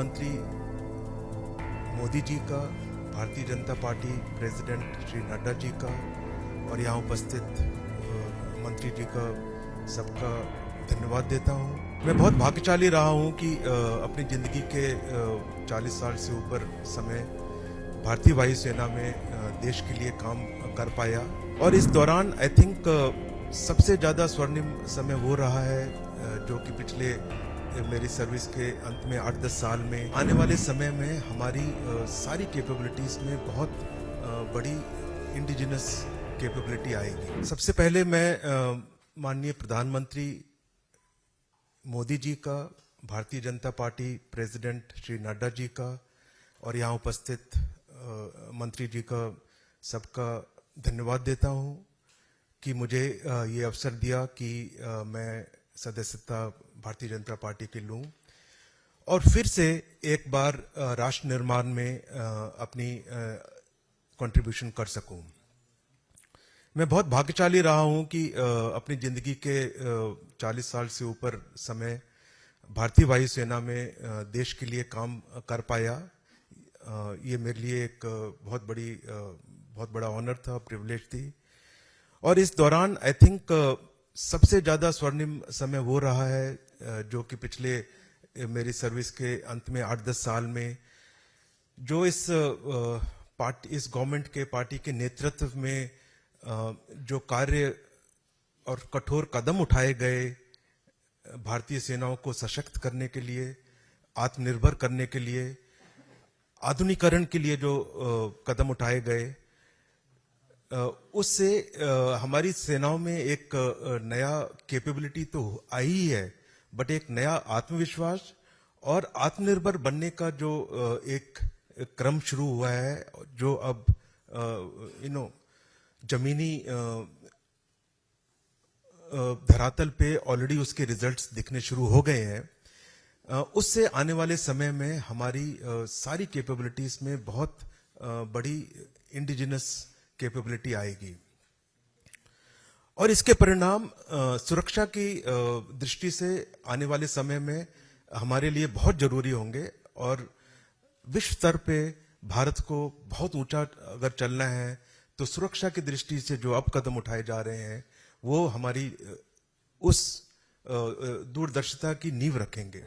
प्रधानमंत्री मोदी जी का, Bharatiya Janata party president Shri Nadda ji का और यहाँ उपस्थित मंत्री जी का सबका धन्यवाद देता हूँ। मैं बहुत भाग्यशाली रहा हूँ कि अपनी ज़िंदगी के 40 साल से ऊपर समय भारतीय वायुसेना में देश के लिए काम कर पाया और इस दौरान आई थिंक सबसे ज़्यादा स्वर्णिम समय वो रहा है जो कि पिछले मेरी सर्विस के अंत में 8-10 साल में आने वाले समय में हमारी सारी कैपेबिलिटीज़ में बहुत बड़ी इंडिजिनस कैपेबिलिटी आएगी। सबसे पहले मैं माननीय प्रधानमंत्री मोदी जी का, भारतीय जनता पार्टी प्रेसिडेंट श्री नड्डा जी का और यहाँ उपस्थित मंत्री जी का सबका धन्यवाद देता हूँ कि मुझे ये अवसर दिया कि मैं सदस्यता भारतीय जनता पार्टी की लूँ और फिर से एक बार राष्ट्र निर्माण में अपनी कंट्रीब्यूशन कर सकूँ। मैं बहुत भाग्यशाली रहा हूँ कि अपनी ज़िंदगी के 40 साल से ऊपर समय भारतीय वायुसेना में देश के लिए काम कर पाया। ये मेरे लिए एक बहुत बड़ा ऑनर था, प्रिविलेज थी और इस दौरान आई थिंक सबसे ज़्यादा स्वर्णिम समय वो रहा है जो कि पिछले मेरी सर्विस के अंत में 8-10 साल में जो इस गवर्नमेंट के पार्टी के नेतृत्व में जो कार्य और कठोर कदम उठाए गए भारतीय सेनाओं को सशक्त करने के लिए, आत्मनिर्भर करने के लिए, आधुनिकीकरण के लिए जो कदम उठाए गए उससे हमारी सेनाओं में एक नया कैपेबिलिटी तो आई ही है बट एक नया आत्मविश्वास और आत्मनिर्भर बनने का जो एक क्रम शुरू हुआ है जो अब जमीनी धरातल पे ऑलरेडी उसके रिजल्ट्स दिखने शुरू हो गए हैं। उससे आने वाले समय में हमारी सारी कैपेबिलिटीज में बहुत बड़ी इंडिजिनस कैपेबिलिटी आएगी और इसके परिणाम सुरक्षा की दृष्टि से आने वाले समय में हमारे लिए बहुत जरूरी होंगे और विश्व स्तर पे भारत को बहुत ऊंचा अगर चलना है तो सुरक्षा की दृष्टि से जो अब कदम उठाए जा रहे हैं वो हमारी उस दूरदर्शिता की नींव रखेंगे।